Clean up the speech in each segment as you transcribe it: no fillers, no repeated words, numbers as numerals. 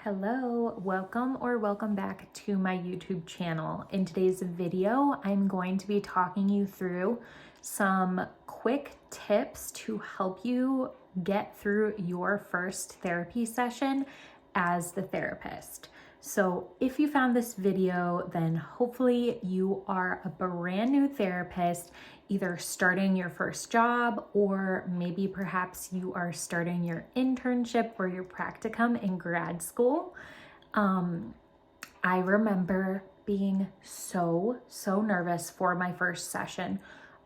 Hello, welcome back to my YouTube channel. In today's video, I'm going to be talking you through some quick tips to help you get through your first therapy session as the therapist. So if you found this video, then hopefully you are a brand new therapist, either starting your first job or maybe perhaps you are starting your internship or your practicum in grad school. I remember being so nervous for my first session.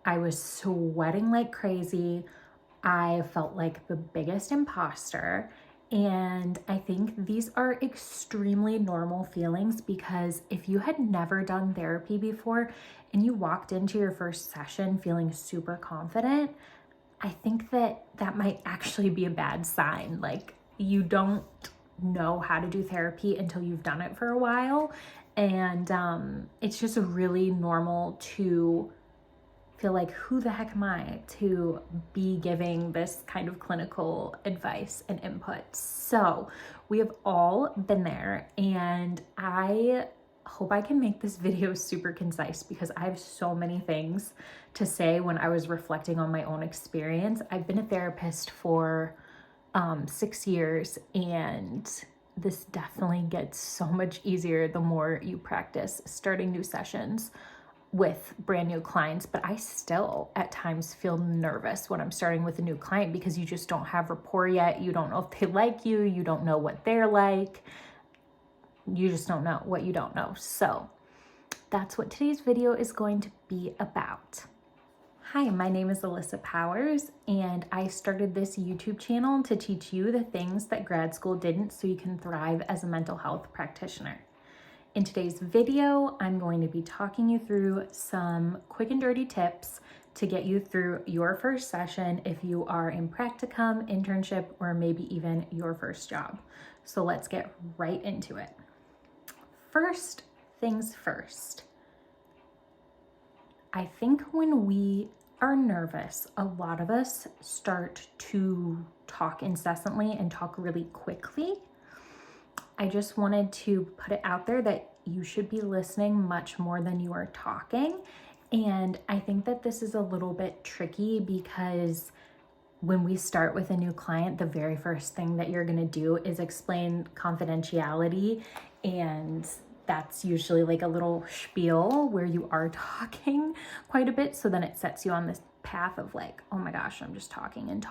I was sweating like crazy. I felt like the biggest imposter. And I think these are extremely normal feelings because if you had never done therapy before and you walked into your first session feeling super confident, I think that might actually be a bad sign. Like, you don't know how to do therapy until you've done it for a while. And it's just really normal to feel like, who the heck am I to be giving this kind of clinical advice and input? So we have all been there, and I hope I can make this video super concise because I have so many things to say when I was reflecting on my own experience. I've been a therapist for 6 years, and this definitely gets so much easier the more you practice starting new sessions with brand new clients. But I still at times feel nervous when I'm starting with a new client because you just don't have rapport yet. You don't know if they like you. You don't know what they're like. You just don't know what you don't know. So that's what today's video is going to be about. Hi, my name is Alyssa Powers, and I started this YouTube channel to teach you the things that grad school didn't so you can thrive as a mental health practitioner. In today's video, I'm going to be talking you through some quick and dirty tips to get you through your first session if you are in practicum, internship, or maybe even your first job. So let's get right into it. First things first. I think when we are nervous, a lot of us start to talk incessantly and talk really quickly. I just wanted to put it out there that you should be listening much more than you are talking. And I think that this is a little bit tricky because when we start with a new client, the very first thing that you're going to do is explain confidentiality. And that's usually like a little spiel where you are talking quite a bit. So then it sets you on this path of like, oh my gosh, I'm just talking and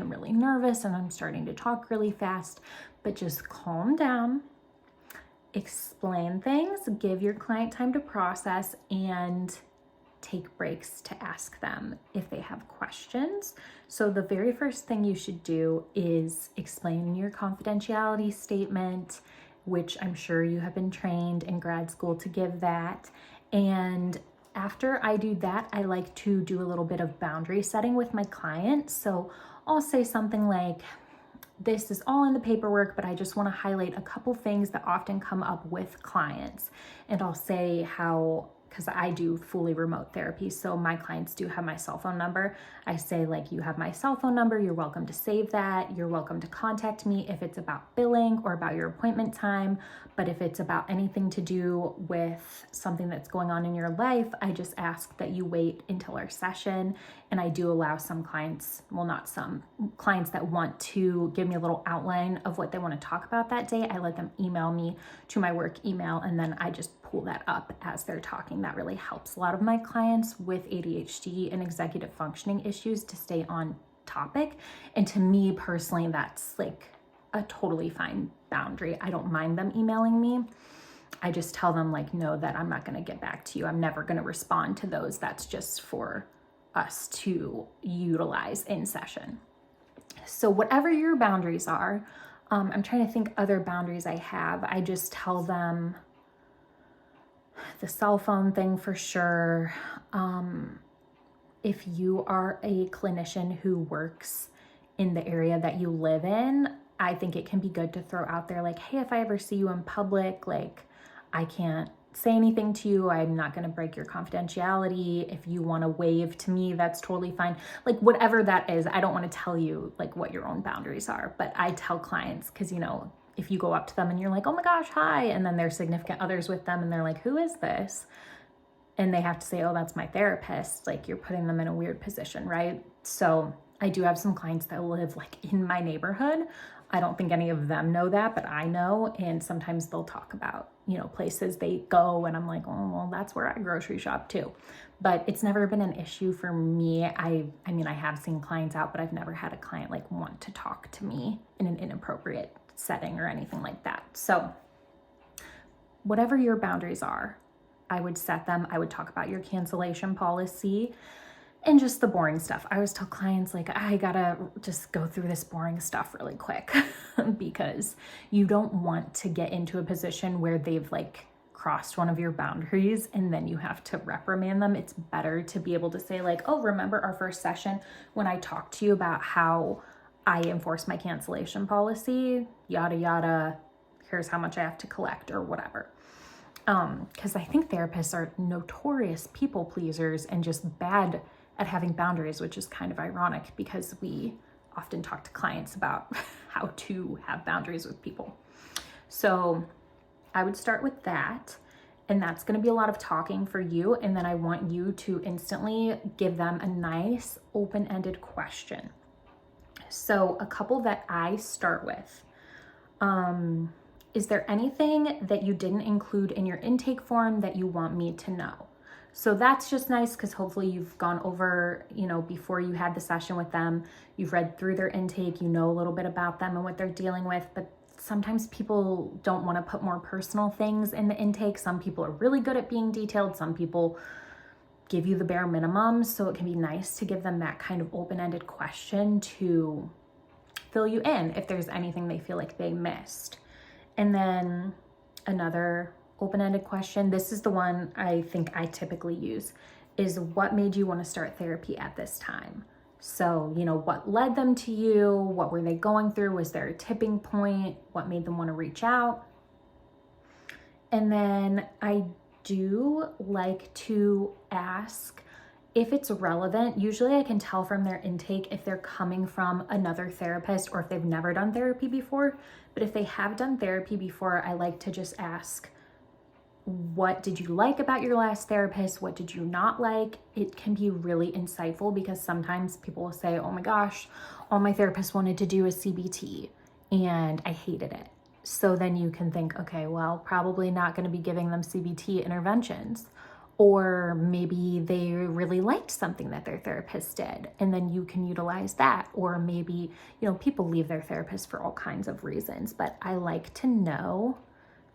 I'm really nervous and I'm starting to talk really fast. But just calm down, explain things, give your client time to process, and take breaks to ask them if they have questions. So the very first thing you should do is explain your confidentiality statement, which I'm sure you have been trained in grad school to give that. And after I do that, I like to do a little bit of boundary setting with my clients. So I'll say something like, this is all in the paperwork, but I just want to highlight a couple things that often come up with clients. And I'll say how, because I do fully remote therapy, so my clients do have my cell phone number. I say, like, you have my cell phone number, you're welcome to save that. You're welcome to contact me if it's about billing or about your appointment time. But if it's about anything to do with something that's going on in your life, I just ask that you wait until our session. And I do allow some clients, well, not some, clients that want to give me a little outline of what they want to talk about that day. I let them email me to my work email, and then I just pull that up as they're talking. That really helps a lot of my clients with ADHD and executive functioning issues to stay on topic. And to me personally, that's like a totally fine boundary. I don't mind them emailing me. I just tell them, like, no, that I'm not going to get back to you. I'm never going to respond to those. That's just for us to utilize in session. So whatever your boundaries are, I'm trying to think other boundaries I have. I just tell them the cell phone thing for sure. If you are a clinician who works in the area that you live in, I think it can be good to throw out there, like, hey, if I ever see you in public, like, I can't say anything to you. I'm not going to break your confidentiality. If you want to wave to me, that's totally fine. Like, whatever that is, I don't want to tell you like what your own boundaries are, but I tell clients, because, you know, if you go up to them and you're like, oh my gosh, hi, and then there's significant others with them and they're like, who is this? And they have to say, oh, that's my therapist. Like, you're putting them in a weird position, right? So I do have some clients that live like in my neighborhood. I don't think any of them know that, but I know. And sometimes they'll talk about, places they go. And I'm like, oh, well, that's where I grocery shop too. But it's never been an issue for me. I mean, I have seen clients out, but I've never had a client like want to talk to me in an inappropriate setting or anything like that. So whatever your boundaries are, I would set them. I would talk about your cancellation policy and just the boring stuff. I always tell clients, like, I gotta just go through this boring stuff really quick because you don't want to get into a position where they've like crossed one of your boundaries and then you have to reprimand them. It's better to be able to say like, oh, remember our first session when I talked to you about how I enforce my cancellation policy, yada, yada, here's how much I have to collect or whatever. Because I think therapists are notorious people pleasers and just bad at having boundaries, which is kind of ironic because we often talk to clients about how to have boundaries with people. So I would start with that, and that's going to be a lot of talking for you. And then I want you to instantly give them a nice open-ended question. So a couple that I start with, is there anything that you didn't include in your intake form that you want me to know? So that's just nice because hopefully you've gone over, before you had the session with them, you've read through their intake, you know a little bit about them and what they're dealing with, but sometimes people don't want to put more personal things in the intake. Some people are really good at being detailed. Some people give you the bare minimum. So it can be nice to give them that kind of open-ended question to fill you in if there's anything they feel like they missed. And then another open-ended question, this is the one I think I typically use, is what made you want to start therapy at this time? So, what led them to you? What were they going through? Was there a tipping point? What made them want to reach out? And then I do like to ask if it's relevant. Usually I can tell from their intake if they're coming from another therapist or if they've never done therapy before. But if they have done therapy before, I like to just ask, what did you like about your last therapist? What did you not like? It can be really insightful because sometimes people will say, oh my gosh, all my therapist wanted to do is CBT and I hated it. So then you can think, okay, well, probably not going to be giving them CBT interventions. Or maybe they really liked something that their therapist did, and then you can utilize that. Or maybe, people leave their therapist for all kinds of reasons, but I like to know,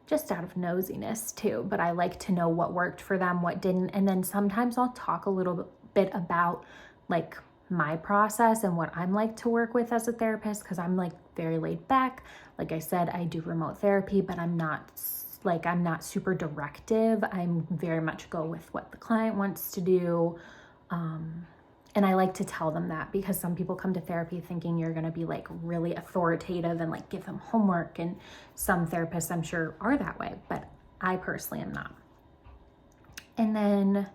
just out of nosiness too, but I like to know what worked for them, what didn't. And then sometimes I'll talk a little bit about like my process and what I'm like to work with as a therapist, because I'm like very laid back. Like I said, I do remote therapy, but I'm not super directive. I'm very much go with what the client wants to do. And I like to tell them that because some people come to therapy thinking you're going to be like really authoritative and like give them homework. And some therapists I'm sure are that way, but I personally am not. And then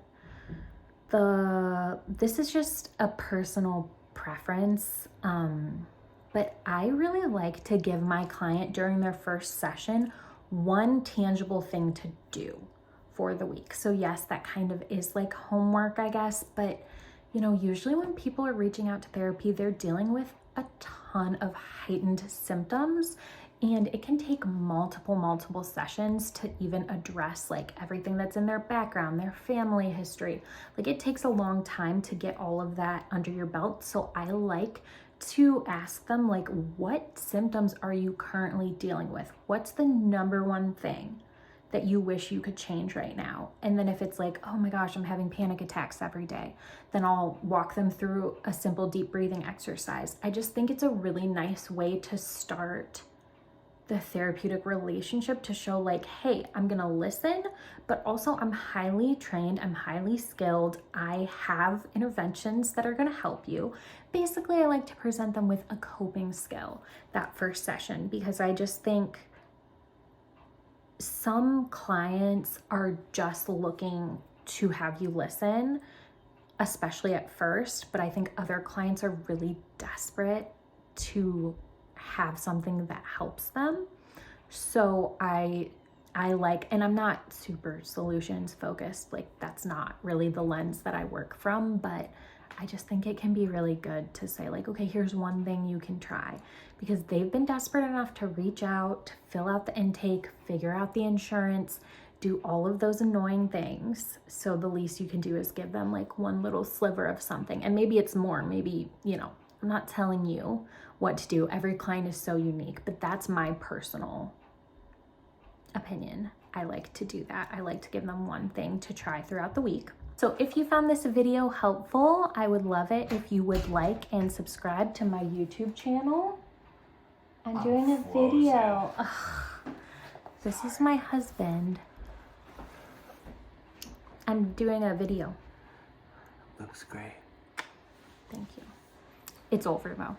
this is just a personal preference. But I really like to give my client during their first session one tangible thing to do for the week. So yes, that kind of is like homework, I guess, but usually when people are reaching out to therapy, they're dealing with a ton of heightened symptoms, and it can take multiple sessions to even address like everything that's in their background, their family history. Like it takes a long time to get all of that under your belt. So I like to ask them, like, what symptoms are you currently dealing with? What's the number one thing that you wish you could change right now? And then if it's like, oh my gosh, I'm having panic attacks every day, then I'll walk them through a simple deep breathing exercise. I just think it's a really nice way to start the therapeutic relationship, to show like, hey, I'm gonna listen, but also I'm highly trained, I'm highly skilled, I have interventions that are gonna help you. Basically, I like to present them with a coping skill that first session, because I just think some clients are just looking to have you listen, especially at first, but I think other clients are really desperate to have something that helps them. So I like, and I'm not super solutions focused, like that's not really the lens that I work from, but I just think it can be really good to say like, okay, here's one thing you can try, because they've been desperate enough to reach out, fill out the intake, figure out the insurance, do all of those annoying things. So the least you can do is give them like one little sliver of something. And maybe it's more, maybe, you know, I'm not telling you what to do. Every client is so unique, but that's my personal opinion. I like to do that. I like to give them one thing to try throughout the week. So if you found this video helpful, I would love it if you would like and subscribe to my YouTube channel. I'm doing a video. Ugh. This is my husband. I'm doing a video. Looks great. Thank you. It's over though.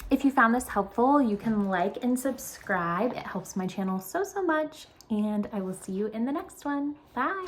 If you found this helpful, you can like and subscribe. It helps my channel so much. And I will see you in the next one. Bye.